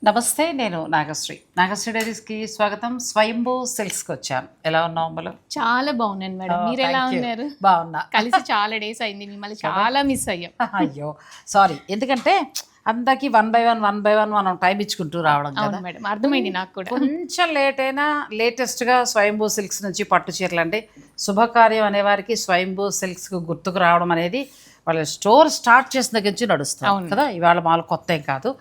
నమస్తే, నేను నాగశ్రీ డైరీస్కి స్వాగతం. స్వయంభూ సిల్క్స్కి వచ్చాను. ఎలా ఉన్నావు అమ్మలు? చాలా బాగున్నాను మేడం. మీరు ఎలా ఉన్నారు? బాగున్నా. కలిసి చాలా డేస్ అయింది, మిమ్మల్ని చాలా మిస్ అయ్యాం. అయ్యో సారీ, ఎందుకంటే అందరికి వన్ బై వన్ మనం టైం ఇచ్చుకుంటూ రావడం కదా మేడం, అర్థమైంది నాకు కూడా. కొంచెం లేట్ అయినా లేటెస్ట్గా స్వయంభూ సిల్క్స్ నుంచి పట్టు చీరలు అంటే శుభకార్యం అనేవారికి స్వయంభూ సిల్క్స్కి గుర్తుకు రావడం అనేది వాళ్ళ స్టోర్ స్టార్ట్ చేసిన దగ్గర నుంచి నడుస్తాం కదా. ఇవాళ మాలు కొత్త ఏం కాదు.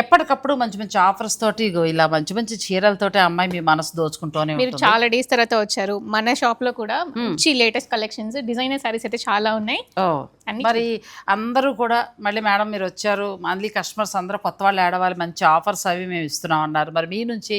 ఎప్పటికప్పుడు మంచి మంచి ఆఫర్స్ తోటి ఇలా మంచి మంచి చీరలతోటి అమ్మాయి మీ మనసు దోచుకుంటూనే మీరు చాలా డేస్ తర్వాత వచ్చారు. మన షాప్ లో కూడా మంచి లేటెస్ట్ కలెక్షన్స్, డిజైనర్ సారీస్ అయితే చాలా ఉన్నాయి. మరి అందరూ కూడా మళ్ళీ మేడం మీరు వచ్చారు, మళ్ళీ కస్టమర్స్ అందరూ కొత్త వాళ్ళు ఆడవాళ్ళు, మంచి ఆఫర్స్ అవి మేము ఇస్తున్నాం అన్నారు. మరి మీ నుంచి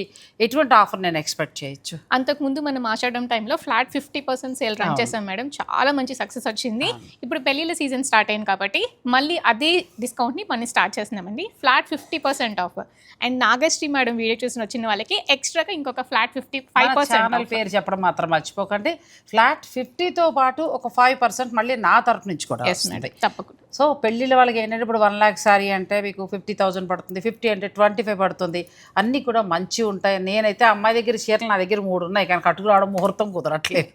ఎటువంటి ఆఫర్ నేను ఎక్స్పెక్ట్ చేయొచ్చు? అంతకుముందు మనం ఆషాఢం టైంలో ఫ్లాట్ 50% సేల్ రన్ చేసాం మేడం. చాలా మంచి సక్సెస్ వచ్చింది. ఇప్పుడు పెళ్లిళ్ళ సీజన్ స్టార్ట్ అయింది కాబట్టి మళ్ళీ అదే డిస్కౌంట్ ని మనం స్టార్ట్ చేస్తున్నామండి. Flat 50% of. And Nagasri madam video చూసిన వచ్చిన వాళ్ళకి ఎక్స్ట్రాగా ఇంకొక ఫ్లాట్ 55% పేరు చెప్పడం మాత్రం మర్చిపోకండి. ఫ్లాట్ 50తో పాటు ఒక 5% మళ్ళీ నా తరఫు నుంచి కూడా తప్పకుండా. సో పెళ్ళిళ్ళ వాళ్ళకి ఏంటంటే ఇప్పుడు 1 lakh సారీ అంటే మీకు 50,000 పడుతుంది, 50 అంటే 25 పడుతుంది. అన్నీ కూడా మంచి ఉంటాయి. నేనైతే అమ్మాయి దగ్గర చీరలు నా దగ్గర 3 ఉన్నాయి, కానీ కట్టుకురావడం ముహూర్తం కుదరట్లేదు.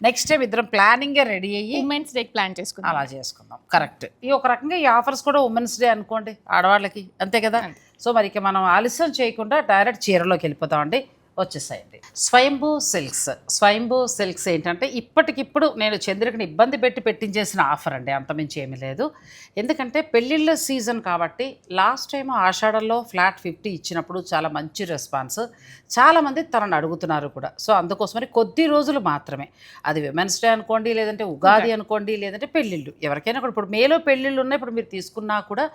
నెక్స్ట్ టైం ఇద్దరం ప్లానింగ్ రెడీ అయ్యి ఉమెన్స్ డే ప్లాన్ చేసుకుందాం. అలా చేసుకుందాం. కరెక్ట్. ఈ ఒక రకంగా ఈ ఆఫర్స్ కూడా ఉమెన్స్ డే అనుకోండి ఆడవాళ్ళకి, అంతే కదా. సో మరి ఇక మనం ఆలస్యం చేయకుండా డైరెక్ట్ చీరలోకి వెళ్ళిపోతామండి. వచ్చేసాయండి స్వయంభూ సిల్క్స్ ఏంటంటే ఇప్పటికిప్పుడు నేను చంద్రికని ఇబ్బంది పెట్టించేసిన ఆఫర్ అండి, అంతమించి ఏమీ లేదు. ఎందుకంటే పెళ్ళిళ్ళ సీజన్ కాబట్టి లాస్ట్ టైం ఆషాఢంలో ఫ్లాట్ 50 ఇచ్చినప్పుడు చాలా మంచి రెస్పాన్స్, చాలామంది తనని అడుగుతున్నారు కూడా. సో అందుకోసమని కొద్ది రోజులు మాత్రమే, అది విమెన్స్ డే అనుకోండి, లేదంటే ఉగాది అనుకోండి, లేదంటే పెళ్ళిళ్ళు, ఎవరికైనా కూడా. ఇప్పుడు మేలో పెళ్ళిళ్ళు ఉన్నాయి, ఇప్పుడు మీరు తీసుకున్నా కూడా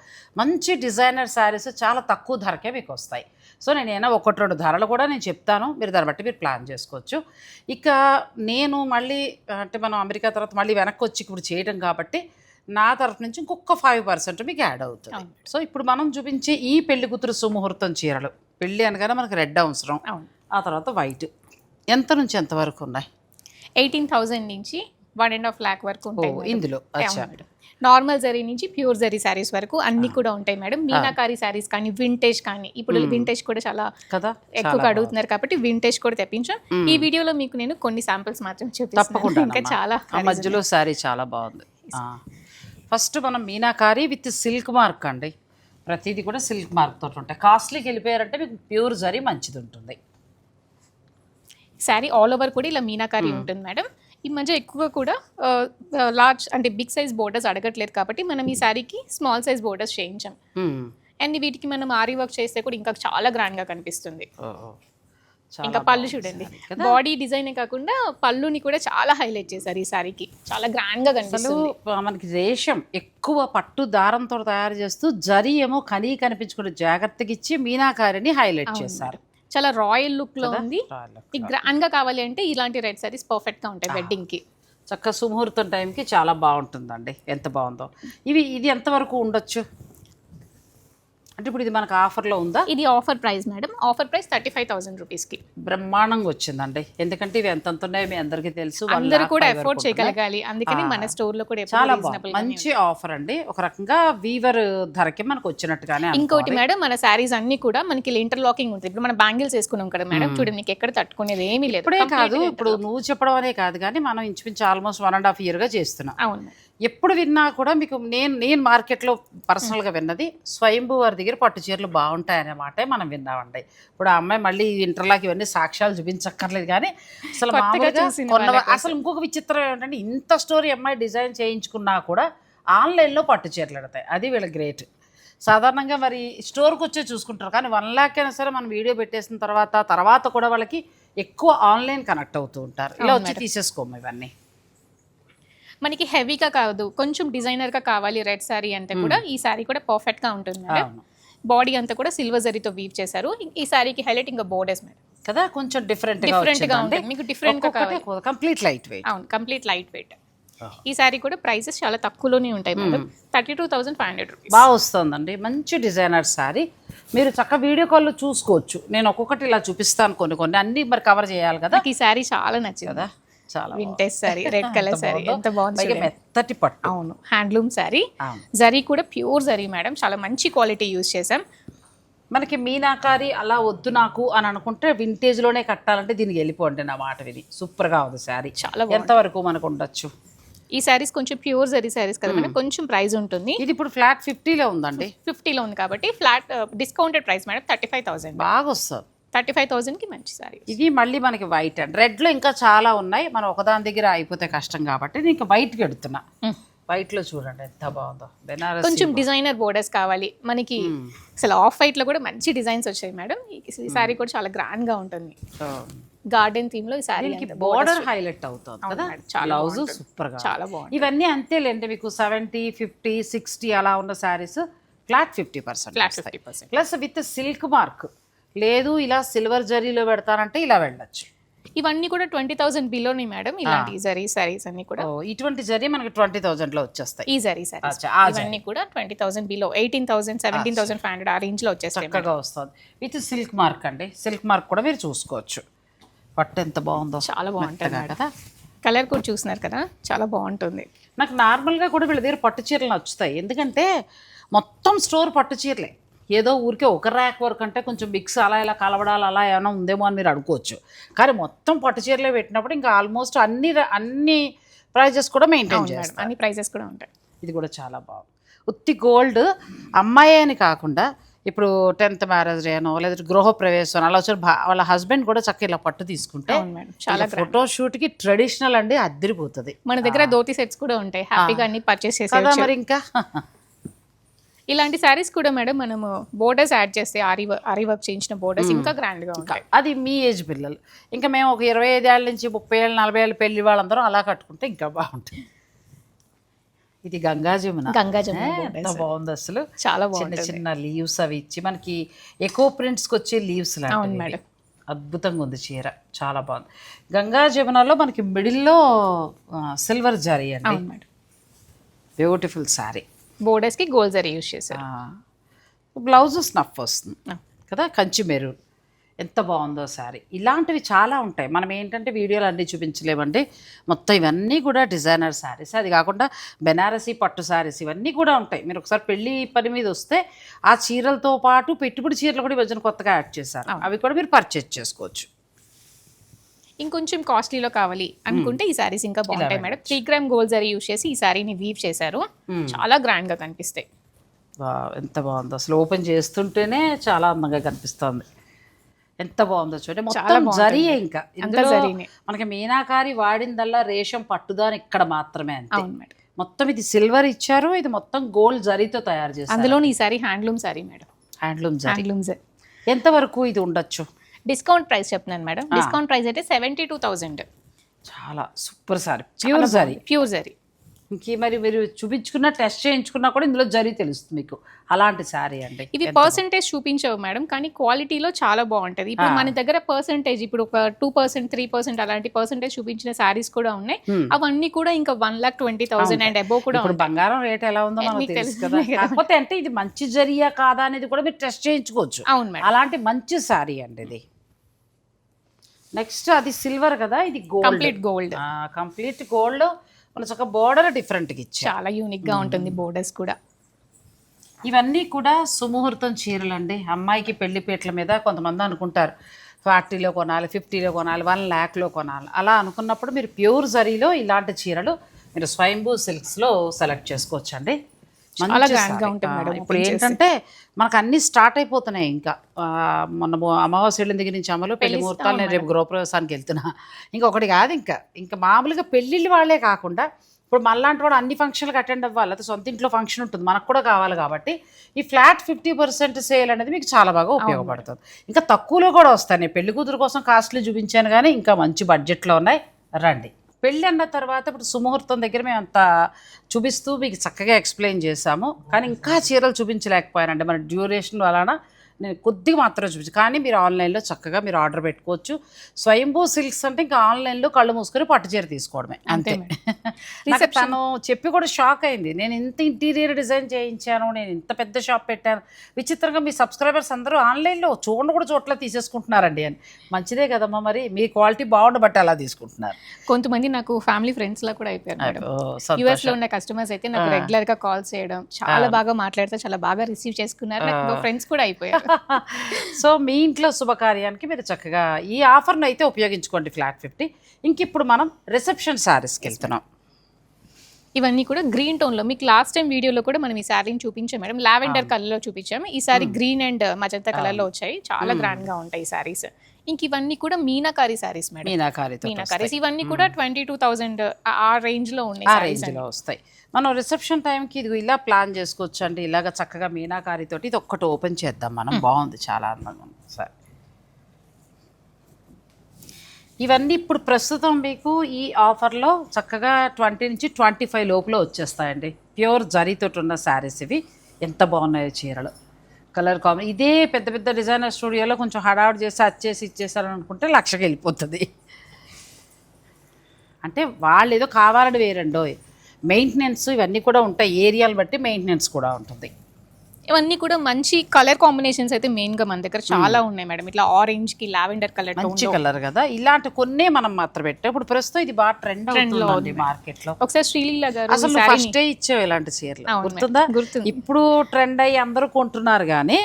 మంచి డిజైనర్ శారీస్ చాలా తక్కువ ధరకే మీకు వస్తాయి. సో నేను 1-2 ధరలు కూడా నేను చెప్తాను, మీరు దాన్ని బట్టి మీరు ప్లాన్ చేసుకోవచ్చు. ఇక నేను మళ్ళీ అంటే మనం అమెరికా తర్వాత మళ్ళీ వెనక్కి వచ్చి ఇప్పుడు చేయడం కాబట్టి నా తరఫు నుంచి ఇంకొక 5% మీకు యాడ్ అవుతుంది. సో ఇప్పుడు మనం చూపించే ఈ పెళ్లి కూతురు సుముహూర్తం చీరలు, పెళ్ళి అనగానే మనకు రెడ్ అవసరం, ఆ తర్వాత వైట్, ఎంత నుంచి ఎంత వరకు ఉన్నాయి? 18,000 నుంచి 1.5 lakh వరకు ఉంటాయి ఇందులో. నార్మల్ జరీ నుంచి ప్యూర్ జరీ శారీస్ వరకు అన్ని కూడా ఉంటాయి మేడం. మీనాకారి శారీస్ కానీ, వింటేజ్ కానీ, ఇప్పుడు వింటేజ్ కూడా చాలా ఎక్కువగా అడుగుతున్నారు కాబట్టి వింటేజ్ కూడా తెప్పించాం. ఈ వీడియోలో మీకు నేను కొన్ని శాంపిల్స్ మాత్రం చూపిస్తాను. ఇంకా చాలా మధ్యలో శారీ చాలా బాగుంది. ఫస్ట్ మనం మీనాకారి విత్ సిల్క్ మార్క్ అండి, ప్రతిదీ కూడా సిల్క్ మార్క్ తోటి ఉంటాయి. కాస్ట్లీకి వెళ్ళిపోయారంటే మీకు ప్యూర్ జరీ మంచిది ఉంటుంది. శారీ ఆల్ ఓవర్ కూడా ఇలా మీనాకారి ఉంటుంది మేడం. ఈ మధ్య ఎక్కువగా కూడా లార్జ్ అంటే బిగ్ సైజ్ బోర్డర్స్ అడగట్లేదు కాబట్టి మనం ఈ శారీకి స్మాల్ సైజ్ బోర్డర్స్ చేయించాం. అండ్ వీటికి మనం ఆరీ వర్క్ చేస్తే కూడా ఇంకా చాలా గ్రాండ్గా కనిపిస్తుంది. ఇంకా పళ్ళు చూడండి, బాడీ డిజైనే కాకుండా పళ్ళుని కూడా చాలా హైలైట్ చేశారు. ఈ శారీకి చాలా గ్రాండ్గా కనిపిస్తుంది. మనకి రేషం ఎక్కువ పట్టు దారంతో తయారు చేస్తూ జరీ ఏమో కనిపించుకుంటూ జాగ్రత్తగా ఇచ్చి మీనాకారిని హైలైట్ చేశారు. చాలా రాయల్ లుక్ లో ఉంది. మీకు గ్రాండ్ గా కావాలి అంటే ఇలాంటి రెడ్ సారీస్ పర్ఫెక్ట్ గా ఉంటాయి వెడ్డింగ్ కి. చక్కగా సుముహూర్తం టైంకి చాలా బాగుంటుందండి. ఎంత బాగుందో. ఇది ఎంతవరకు ఉండొచ్చు అంటే ఇప్పుడు ఇది మనకు ఆఫర్లో ఉందా? ఇది offer price madam. Offer price 35,000 రూపీస్కి బ్రహ్మాండంగా వచ్చిందండి. ఎందుకంటే ఇవి ఎంత ఉన్నాయో మీ అందరికీ తెలుసు, అందరూ కూడా ఎఫోర్డ్ చేయగలగాలి. అందుకని మన స్టోర్లో కూడా చాలా మంచి ఆఫర్ అండి. ఒక రకంగా వీవర్ ధరకి మనకు వచ్చినట్టుగానే. ఇంకోటి మేడం, మన శారీస్ అన్ని కూడా మనకి ఇంటర్లాకింగ్ ఉంటుంది. ఇప్పుడు మనం బ్యాంగిల్స్ వేసుకున్నాం కదా మేడం, చూడండి నీకు ఎక్కడ తట్టుకునేది ఏమీ లేదు. ఇప్పుడే కాదు, ఇప్పుడు నువ్వు చెప్పడం అనే కాదు కానీ మనం ఇంచుమించు ఆల్మోస్ట్ 1.5 yearగా చేస్తున్నాం. అవును. ఎప్పుడు విన్నా కూడా మీకు నేను మార్కెట్లో పర్సనల్గా విన్నది స్వయంభూ వారి దగ్గర పట్టు చీరలు బాగుంటాయనే మాటే మనం విన్నామండి. ఇప్పుడు ఆ అమ్మాయి మళ్ళీ ఇంటర్లాక్ ఇవన్నీ సాక్ష్యాలు చూపించక్కర్లేదు కానీ అసలు మామూలుగా అసలు ఇంకొక విచిత్రం ఏమిటంటే ఇంత స్టోరీ అమ్మాయి డిజైన్ చేయించుకున్నా కూడా ఆన్లైన్లో పట్టు చీరలు ఎడతాయి. అది వీళ్ళ గ్రేట్. సాధారణంగా మరి స్టోర్కి వచ్చే చూసుకుంటారు కానీ 1 lakh అయినా సరే మనం వీడియో పెట్టేసిన తర్వాత కూడా వాళ్ళకి ఎక్కువ ఆన్లైన్ కనెక్ట్ అవుతూ ఉంటారు. ఇలా వచ్చి తీసేసుకోము ఇవన్నీ. మనకి హెవీగా కాదు, కొంచెం డిజైనర్గా కావాలి రెడ్ శారీ అంటే కూడా ఈ శారీ కూడా పర్ఫెక్ట్గా ఉంటుంది మేడం. బాడీ అంతా కూడా సిల్వర్ జరీతో వీవ్ చేశారు. ఈ శారీకి హైలైట్ ఇంకా బోర్డర్స్ మేడం కదా, కొంచెం డిఫరెంట్గా ఉంటుంది. మీకు డిఫరెంట్గా కావాలి. Complete light weight. అవును, కంప్లీట్ లైట్ వెయిట్. ఈ శారీ కూడా ప్రైసెస్ చాలా తక్కువలోనే ఉంటాయి మేడం. 32,500 రూపీస్. బాగా వస్తుందండి, మంచి డిజైనర్ శారీ. మీరు చక్కగా వీడియో కాల్లో చూసుకోవచ్చు. నేను ఒక్కొక్కటి ఇలా చూపిస్తాను, కొన్ని అన్ని మరి కవర్ చేయాలి కదా. ఈ శారీ చాలా నచ్చింది కదా, చాలా vintage sorry, red colour sorry ఎంత బాగుంది. మెత్తటి పట్టు. అవును, హ్యాండ్లూమ్ సారీ. జరీ కూడా ప్యూర్ జరీ మేడం, చాలా మంచి క్వాలిటీ యూజ్ చేసాం. మనకి మీనాకారి అలా వద్దు నాకు అని అనుకుంటే వింటేజ్లోనే కట్టాలంటే దీనికి వెళ్ళిపోండి నా మాట విని. సూపర్గా ఉంది శారీ. చాలా ఎంతవరకు మనకు ఉండొచ్చు? ఈ శారీస్ కొంచెం ప్యూర్ జరీ శారీస్ కదా మేడం, కొంచెం ప్రైస్ ఉంటుంది. ఇది ఇప్పుడు ఫ్లాట్ 50లో ఉందండి. 50లో ఉంది కాబట్టి ఫ్లాట్ డిస్కౌంటెడ్ ప్రైస్ మేడం 35,000. బాగా వస్తుంది. 35,000కి మంచి శారీ. ఇది మళ్ళీ మనకి వైట్ అండ్ రెడ్లో ఇంకా చాలా ఉన్నాయి. మనం ఒకదాని దగ్గర అయిపోతే కష్టం కాబట్టి నేను ఇంకా వైట్కి ఎడుతున్నా. వైట్లో చూడండి ఎంత బాగుందో. బెనారస్ కొంచెం డిజైనర్ బోర్డర్స్ కావాలి మనకి. అసలు ఆఫ్ వైట్లో కూడా మంచి డిజైన్స్ వచ్చాయి మేడం. ఈ శారీ కూడా చాలా గ్రాండ్గా ఉంటుంది. గార్డెన్ థీమ్ లో ఈ శారీ బోర్డర్ హైలైట్ అవుతుంది కదా. బ్లౌజ్ సూపర్ గా చాలా బాగుంది. ఇవన్నీ అంతేలేండి మీకు 70, 50, 60 అలా ఉన్న saris flat 50%. Plus with silk mark. లేదు ఇలా సిల్వర్ జరీలో పెడతానంటే ఇలా వెళ్ళొచ్చు. ఇవన్నీ కూడా 20,000 బిలోని మేడం. ఇలాంటి జరీ సారీస్ అన్ని కూడా ఇటువంటి జరీ మనకి 20,000 లో వచ్చేస్తాయి. ఈ జరీ సారీస్ ఇవన్నీ కూడా 20,000 బిలో, 18,000, 17,500 ఆ రేంజ్ లో వచ్చేస్తాయి. చక్కగా వస్తుంది విత్ సిల్క్ మార్క్ అండి. సిల్క్ మార్క్ కూడా మీరు చూసుకోవచ్చు. పట్టు ఎంత బాగుందో. చాలా బాగుంటుంది కదా. కలర్ కూడా చూస్తున్నారు కదా, చాలా బాగుంటుంది. నాకు నార్మల్గా కూడా వీళ్ళ దగ్గర పట్టు చీరలు నచ్చుతాయి. ఎందుకంటే మొత్తం స్టోర్ పట్టు చీరలే. ఏదో ఊరికే ఒక ర్యాక్ వరకు అంటే కొంచెం మిక్స్ అలా ఇలా కలవడాలు అలా ఏమైనా ఉందేమో అని మీరు అనుకోవచ్చు. కానీ మొత్తం పట్టు చీరలే పెట్టినప్పుడు ఇంకా ఆల్మోస్ట్ అన్ని ప్రైజెస్ కూడా మెయింటైన్ చేస్తారు. అన్ని ప్రైజెస్ కూడా ఉంటాయి. ఇది కూడా చాలా బాగుంది. ఉత్తి గోల్డ్ అమ్మాయి అని కాకుండా ఇప్పుడు 10th మ్యారేజ్ డే అనో లేదా గృహప్రవేశం అలా వచ్చి వాళ్ళ హస్బెండ్ కూడా చక్కగా ఇలా పట్టు తీసుకుంటే చాలా ఫోటో షూట్ కి ట్రెడిషనల్ అండి, అద్దరిపోతుంది. మన దగ్గర ధోతి సెట్స్ కూడా ఉంటాయి, హ్యాపీగా అన్ని పర్చేస్ చేసేయచ్చు. మరి ఇంకా ఇలాంటి శారీస్ కూడా మేడం మనము బోర్డర్స్ యాడ్ చేస్తే ఆరీ వర్క్ చేయించిన బోర్డర్స్ ఇంకా గ్రాండ్ గా ఉంటాయి. అది మీ ఏజ్ పిల్లలు. ఇంకా మేము ఒక 25 ఏళ్ళ నుంచి 30 ఏళ్ళు 40 ఏళ్ళు పెళ్లి వాళ్ళందరం అలా కట్టుకుంటే ఇంకా బాగుంటుంది. ఇది గంగా జమున ఎంత బాగుంది అసలు. చాలా చిన్న చిన్న లీవ్స్ అవి ఇచ్చి మనకి ఎకో ప్రింట్స్కి వచ్చే లీవ్స్ లాంటివి. అద్భుతంగా ఉంది చీర, చాలా బాగుంది. గంగా జమునలో మనకి మిడిల్లో సిల్వర్ జరీ అండి. బ్యూటిఫుల్ శారీ. బోర్డర్స్ కి గోల్డ్ జరీ యూజ్ చేశారు. బ్లౌజ్ స్నఫ్ వస్తుంది కదా, కంచి మెరూన్. ఎంత బాగుందో శారీ. ఇలాంటివి చాలా ఉంటాయి. మనం ఏంటంటే వీడియోలు అన్నీ చూపించలేమండి. మొత్తం ఇవన్నీ కూడా డిజైనర్ శారీస్. అది కాకుండా బెనారసీ పట్టు శారీస్ ఇవన్నీ కూడా ఉంటాయి. మీరు ఒకసారి పెళ్లి పని మీద వస్తే ఆ చీరలతో పాటు పెట్టుబడి చీరలు కూడా ఈ మధ్యన కొత్తగా యాడ్ చేశారు. అవి కూడా మీరు పర్చేజ్ చేసుకోవచ్చు. ఇంకొంచెం కాస్ట్లీలో కావాలి అనుకుంటే ఈ శారీస్ ఇంకా బాగుంటాయి madam. 3 gram gold zari use చేసి ఈ శారీని వీవ్ చేశారు. చాలా గ్రాండ్ గా కనిపిస్తాయి. ఎంత బాగుందో అసలు. ఓపెన్ చేస్తుంటేనే చాలా అందంగా కనిపిస్తుంది. ఎంత బాగుందో చూడండి. మొత్తం జరీ. ఇంకా ఇందులో మనకి మీనాకారి వాడిందల్లా రేషం పట్టుదాని ఇక్కడ మాత్రమే అంతే. మొత్తం ఇది సిల్వర్ ఇచ్చారు, ఇది మొత్తం గోల్డ్ జరీతో తయారు చేశారు. అందులో ఈ sorry handloom sorry madam. Handloom zari. ఎంత వరకు ఇది ఉండొచ్చు? డిస్కౌంట్ ప్రైస్ చెప్తున్నాను మేడం. డిస్కౌంట్ ప్రైస్ అయితే 72,000. చాలా సూపర్ సారీ. ప్యూర్ జరీ. ఇంక మరి మీరు చూపించుకున్న టెస్ట్ చేయించుకున్నా కూడా ఇందులో జరీ తెలుస్తుంది మీకు. అలాంటి శారీ అండి. ఇవి పర్సెంటేజ్ చూపించవు మేడం, కానీ క్వాలిటీలో చాలా బాగుంటది. ఇప్పుడు మన దగ్గర పర్సెంటేజ్ ఇప్పుడు ఒక 2%, 3% అలాంటి పర్సెంటేజ్ చూపించిన శారీస్ కూడా ఉన్నాయి. అవన్నీ కూడా ఇంకా 1,20,000 అండ్ అబోవ్ కూడా. ఇప్పుడు బంగారం రేట్ ఎలా ఉందో మనకు తెలుసు కదా. కాకపోతే అంటే ఇది మంచి జరీయా కాదా అనేది కూడా మీరు టెస్ట్ చేయించుకోవచ్చు. అవును మేడం. అలాంటి మంచి శారీ అండి ఇది. నెక్స్ట్ అది సిల్వర్ కదా, ఇది గోల్డ్. Complete gold. మన చక్క బోర్డర్ డిఫరెంట్గా ఇచ్చి చాలా యూనిక్ గా ఉంటుంది. బోర్డర్స్ కూడా ఇవన్నీ కూడా సుముహూర్తం చీరలు అండి. అమ్మాయికి పెళ్లి పీటల మీద కొంతమంది అనుకుంటారు 40లో కొనాలి, 50లో కొనాలి, 1 lakh కొనాలి. అలా అనుకున్నప్పుడు మీరు ప్యూర్ జరీలో ఇలాంటి చీరలు మీరు స్వయంభూ సిల్క్స్లో సెలెక్ట్ చేసుకోవచ్చు అండి. ఇప్పుడు ఏంటంటే మనకు అన్ని స్టార్ట్ అయిపోతున్నాయి. ఇంకా మొన్న అమావాస్య దగ్గర నుంచి అమలు పెళ్లి ముహూర్తాలు. నేను రేపు గృహప్రవేశానికి వెళ్తున్నా. ఇంకొకటి కాదు, ఇంకా మామూలుగా పెళ్ళిళ్ళు వాళ్ళే కాకుండా ఇప్పుడు మళ్ళాంటి వాడు అన్ని ఫంక్షన్లకు అటెండ్ అవ్వాలి. అయితే సొంత ఇంట్లో ఫంక్షన్ ఉంటుంది, మనకు కూడా కావాలి. కాబట్టి ఈ ఫ్లాట్ 50% సేల్ అనేది మీకు చాలా బాగా ఉపయోగపడుతుంది. ఇంకా తక్కువలో కూడా వస్తాయి. నేను పెళ్లి కూతురు కోసం కాస్ట్లీ చూపించాను, కానీ ఇంకా మంచి బడ్జెట్లో ఉన్నాయి. రండి. పెళ్ళి అన్న తర్వాత ఇప్పుడు సుముహూర్తం దగ్గర మేము అంత చూపిస్తూ మీకు చక్కగా ఎక్స్ప్లెయిన్ చేశాము. కానీ ఇంకా చీరలు చూపించలేకపోయానండి. మన డ్యూరేషన్ వలన నేను కొద్దిగా మాత్రమే చూపించు. కానీ మీరు ఆన్లైన్లో చక్కగా మీరు ఆర్డర్ పెట్టుకోవచ్చు. స్వయంభూ సిల్క్స్ అంటే ఇంకా ఆన్లైన్లో కళ్ళు మూసుకొని పట్టు చీర తీసుకోవడమే అంతే. నాకు తను చెప్పి కూడా షాక్ అయింది. నేను ఇంత ఇంటీరియర్ డిజైన్ చేయించాను, నేను ఇంత పెద్ద షాప్ పెట్టాను, విచిత్రంగా మీ సబ్స్క్రైబర్స్ అందరూ ఆన్లైన్లో కూడా చోట్ల తీసేసుకుంటున్నారండి అని. మంచిదే కదమ్మా, మరి మీ క్వాలిటీ బాగుండబట్టి అలా తీసుకుంటున్నారు. కొంతమంది నాకు ఫ్యామిలీ ఫ్రెండ్స్ లా కూడా అయిపోయారు. యూఎస్ లో ఉన్న కస్టమర్స్ అయితే నాకు రెగ్యులర్ గా కాల్ చేయడం, చాలా బాగా మాట్లాడితే చాలా బాగా రిసీవ్ చేసుకున్నారు. నాకు ఫ్రెండ్స్ కూడా అయిపోయారు. సో మీ ఇంట్లో శుభకార్యానికి మీరు చక్కగా ఈ ఆఫర్ను అయితే ఉపయోగించుకోండి ఫ్లాట్ 50. ఇంక ఇప్పుడు మనం రిసెప్షన్ శారీస్కి వెళ్తున్నాం. ఇవన్నీ కూడా గ్రీన్ టోన్లో మీకు లాస్ట్ టైం వీడియోలో కూడా మనం ఈ శారీని చూపించాం మేడం, లావెండర్ కలర్లో చూపించాము. ఈ సారీ గ్రీన్ అండ్ మజంతా కలర్లో వచ్చాయి, చాలా గ్రాండ్గా ఉంటాయి ఈ శారీస్. ఇంక ఇవన్నీ కూడా మీనాకారి శారీస్ మేడం, మీనాకారీస్. ఇవన్నీ కూడా 22,000 ఆ రేంజ్లో ఉన్నాయి, ఆ రేంజ్లో వస్తాయి. మనం రిసెప్షన్ టైంకి ఇది ఇలా ప్లాన్ చేసుకోవచ్చు అండి. ఇలాగ చక్కగా మీనాకారితోటి ఇది ఒక్కటి ఓపెన్ చేద్దాం మనం. బాగుంది, చాలా అందంగా ఉంది సార్. ఇవన్నీ ఇప్పుడు ప్రస్తుతం మీకు ఈ ఆఫర్లో చక్కగా 20 నుంచి 25 లోపల వచ్చేస్తాయండి. ప్యూర్ జరీతోటి ఉన్న శారీస్ ఇవి. ఎంత బాగున్నాయో చీరలు, కలర్ కాంబి. ఇదే పెద్ద పెద్ద డిజైనర్ స్టూడియోలో కొంచెం హడావుడి చేసి వచ్చేసి ఇచ్చేసారని అనుకుంటే 1,00,000కి వెళ్ళిపోతుంది. అంటే వాళ్ళు ఏదో కావాలని వేరండో. మెయింటెనెన్స్ ఇవన్నీ కూడా ఉంటాయి, ఏరియాలు బట్టి మెయింటెనెన్స్ కూడా ఉంటుంది. ఇవన్నీ కూడా మంచి కలర్ కాంబినేషన్స్ అయితే మెయిన్గా మన దగ్గర చాలా ఉన్నాయి మేడం. ఇట్లా ఆరెంజ్కి లావెండర్ కలర్, మంచి కలర్ కదా. ఇలాంటి కొన్నే మనం మాత్రం పెట్టాం. ఇప్పుడు ప్రస్తుతం ఇది బాగా ట్రెండ్లో ఉంది మార్కెట్లో. ఒకసారి శ్రీలీల గారు అసలు ఫస్ట్ ఇచ్చావు ఇలాంటి చీరలు, గుర్తుందా? ఇప్పుడు ట్రెండ్ అయ్యి అందరూ కొంటున్నారు. కానీ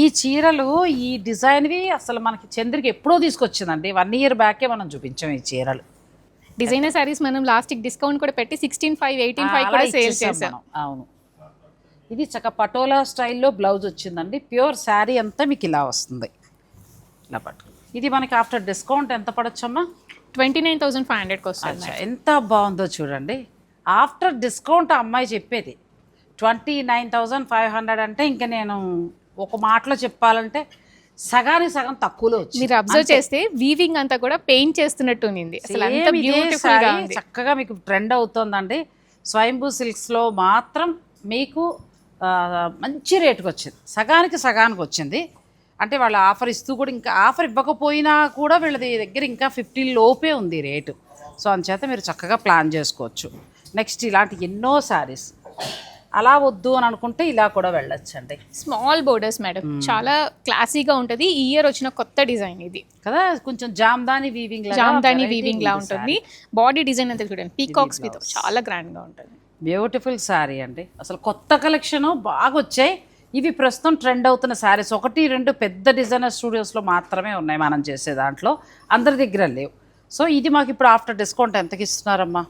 ఈ చీరలు ఈ డిజైన్వి అసలు మనకి చంద్రకి ఎప్పుడో తీసుకొచ్చిందండి. 1 ఇయర్ బ్యాకే మనం చూపించాం ఈ చీరలు. డిజైనర్ శారీస్ మనం లాస్ట్ డిస్కౌంట్ కూడా పెట్టి 16,500, 18,500 కూడా సేల్ చేసాం. అవును, ఇది చక్క పటోలా స్టైల్లో బ్లౌజ్ వచ్చిందండి. ప్యూర్ శారీ అంతా మీకు ఇలా వస్తుంది, ఇలా పట్టు. ఇది మనకి ఆఫ్టర్ డిస్కౌంట్ ఎంత పడొచ్చమ్మా? 29,500కి వస్తుంది. ఎంత బాగుందో చూడండి. ఆఫ్టర్ డిస్కౌంట్ అమ్మాయి చెప్పేది 29,500 అంటే ఇంకా నేను ఒక మాటలో చెప్పాలంటే సగానికి సగం తక్కువలో వచ్చింది. మీరు అబ్జర్వ్ చేస్తే వీవింగ్ అంతా కూడా పెయింట్ చేస్తున్నట్టు ఉంది. అసలు అంత బ్యూటిఫుల్ గా ఉంది, చక్కగా మీకు ట్రెండ్ అవుతుందండి. స్వయంభూ సిల్క్స్లో మాత్రం మీకు మంచి రేటుకి వచ్చింది, సగానికి వచ్చింది. అంటే వాళ్ళు ఆఫర్ ఇస్తూ కూడా, ఇంకా ఆఫర్ ఇవ్వకపోయినా కూడా వీళ్ళది దగ్గర ఇంకా 50 లోపే ఉంది రేటు. సో అందుచేత మీరు చక్కగా ప్లాన్ చేసుకోవచ్చు. నెక్స్ట్ ఇలాంటి ఎన్నో శారీస్. అలా వద్దు అని అనుకుంటే ఇలా కూడా వెళ్ళొచ్చండి. స్మాల్ బోర్డర్స్ మేడం, చాలా క్లాసీగా ఉంటుంది. ఈ ఇయర్ వచ్చిన కొత్త డిజైన్ ఇది కదా. కొంచెం జామ్దాని వీవింగ్ లా ఉంటుంది. బాడీ డిజైన్ అంతా చూడండి, పీకాక్స్ మీద చాలా గ్రాండ్ గా ఉంటుంది. బ్యూటిఫుల్ శారీ అండి. అసలు కొత్త కలెక్షన్ బాగా వచ్చాయి. ఇవి ప్రస్తుతం ట్రెండ్ అవుతున్న శారీస్. 1-2 పెద్ద డిజైనర్ స్టూడియోస్లో మాత్రమే ఉన్నాయి మనం చేసే దాంట్లో, అందరి దగ్గర లేవు. సో ఇది మాకు ఇప్పుడు ఆఫ్టర్ డిస్కౌంట్ ఎంతకి ఇస్తున్నారమ్మా?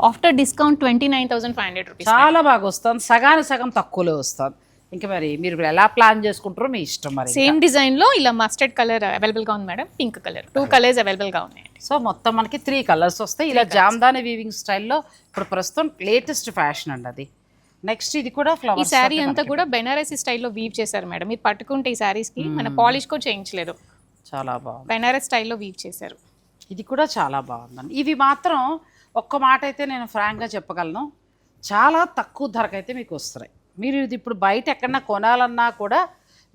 After discount 29,500 rupees. చాలా బాగా వస్తుంది, సగానికి సగం తక్కువలో వస్తుంది. ఇంకా మరి మీరు ఎలా ప్లాన్ చేసుకుంటారో మీ ఇష్టం. మరి సేమ్ డిజైన్ లో ఇలా మస్టర్డ్ కలర్ అవైలబుల్ గా ఉంది madam, pink colour, 2 colours available గా ఉన్నాయి. సో మొత్తం మనకి 3 కలర్స్ వస్తాయి. ఇలా జామ్దాని వీవింగ్ స్టైల్లో ఇప్పుడు ప్రస్తుతం లేటెస్ట్ ఫ్యాషన్ అండి అది. నెక్స్ట్ ఇది కూడా ఫ్లవర్స్. ఈ శారీ అంతా కూడా బెనారసీ స్టైల్లో వీవ్ చేశారు మేడం. మీరు పట్టుకుంటే ఈ శారీస్ కి మన పాలిష్ కూడా చేయించలేదు, చాలా బాగుంది. బెనారస్ స్టైల్లో వీవ్ చేశారు. ఇది కూడా చాలా బాగుందండి. ఇవి మాత్రం ఒక్క మాట అయితే నేను ఫ్రాంక్గా చెప్పగలను, చాలా తక్కువ ధరకైతే మీకు వస్తున్నాయి. మీరు ఇది ఇప్పుడు బయట ఎక్కడన్నా కొనాలన్నా కూడా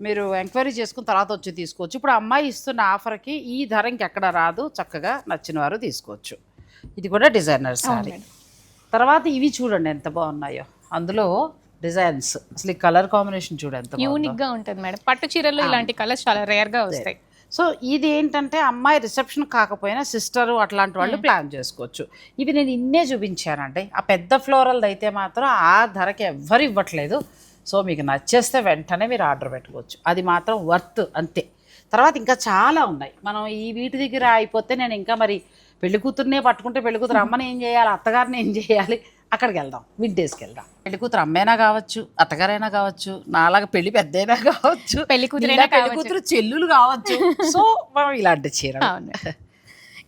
మీరు ఎంక్వైరీ చేసుకుని తర్వాత వచ్చి తీసుకోవచ్చు. ఇప్పుడు అమ్మాయి ఇస్తున్న ఆఫర్కి ఈ ధర ఇంకెక్కడ రాదు. చక్కగా నచ్చిన వారు తీసుకోవచ్చు. ఇది కూడా డిజైనర్ శారీ. తర్వాత ఇవి చూడండి ఎంత బాగున్నాయో, అందులో డిజైన్స్. అసలు ఈ కలర్ కాంబినేషన్ చూడండి ఎంత యూనిక్ గా ఉంటుంది మేడం. పట్టు చీరల్లో ఇలాంటి కలర్స్ చాలా రేర్ గా వస్తాయి. సో ఇది ఏంటంటే అమ్మాయి రిసెప్షన్ కాకపోయినా సిస్టరు అట్లాంటి వాళ్ళు ప్లాన్ చేసుకోవచ్చు. ఇవి నేను ఇన్నే చూపించానండి. ఆ పెద్ద ఫ్లోరల్ది అయితే మాత్రం ఆ ధరకి ఎవ్వరు ఇవ్వట్లేదు. సో మీకు నచ్చేస్తే వెంటనే మీరు ఆర్డర్ పెట్టుకోవచ్చు. అది మాత్రం వర్త్ అంతే. తర్వాత ఇంకా చాలా ఉన్నాయి. మనం ఈ వీటి దగ్గర అయిపోతే నేను ఇంకా మరి పెళ్లి కూతురునే పట్టుకుంటే పెళ్లి కూతురు అమ్మని ఏం చేయాలి, అత్తగారిని ఏం చేయాలి, అక్కడికి వెళ్దాం, వింటేజ్కి వెళ్దాం. పెళ్లి కూతురు అమ్మైనా కావచ్చు, అత్తగారైనా కావచ్చు, నాలాగా పెళ్లి పెద్దయినా కావచ్చు, పెళ్లి కూతురు చెల్లులు కావచ్చు. సో మనం ఇలాంటి చీర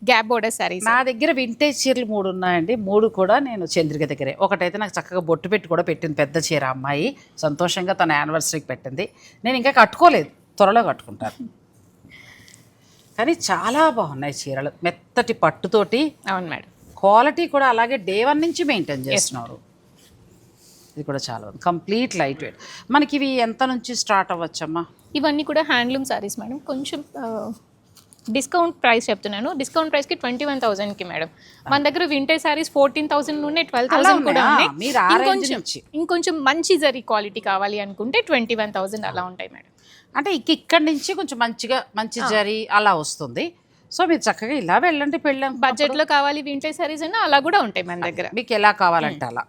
గ్యాప్ బోర్డర్ సారీస్ నా దగ్గర వింటేజ్ చీరలు 3 ఉన్నాయండి. 3 కూడా నేను చంద్రిక దగ్గరే. ఒకటైతే నాకు చక్కగా బొట్టు పెట్టి కూడా పెట్టింది, పెద్ద చీర. అమ్మాయి సంతోషంగా తన యానివర్సరీకి పెట్టింది. నేను ఇంకా కట్టుకోలేదు, త్వరలో కట్టుకుంటాను. కానీ చాలా బాగున్నాయి చీరలు, మెత్తటి పట్టుతోటి. అవును మేడం, క్వాలిటీ కూడా అలాగే డే 1 నుంచి మెయింటైన్ చేస్తున్నారు. ఇది కూడా చాలా బాగుంది, కంప్లీట్ లైట్ వెయిట్. మనకి ఇవి ఎంత నుంచి స్టార్ట్ అవ్వచ్చమ్మా? ఇవన్నీ కూడా హ్యాండ్లూమ్ సారీస్ మేడం. కొంచెం డిస్కౌంట్ ప్రైస్ చెప్తున్నాను. డిస్కౌంట్ ప్రైస్కి 21,000కి మేడం. మన దగ్గర వింటేజ్ సారీస్ 14,000 నుండి 12,000 కూడా ఉన్నాయి. ఇంకొంచెం మంచి జరీ క్వాలిటీ కావాలి అనుకుంటే 21,000 అలా ఉంటాయి మేడం. అంటే ఇక్కడి నుంచి కొంచెం మంచి జరీ అలా వస్తుంది. సో మీరు చక్కగా ఇలా వెళ్ళండి. బడ్జెట్లో కావాలి వింటేజ్ సారీస్ అయినా అలా కూడా ఉంటాయి మన దగ్గర, మీకు ఎలా కావాలంటే అలా.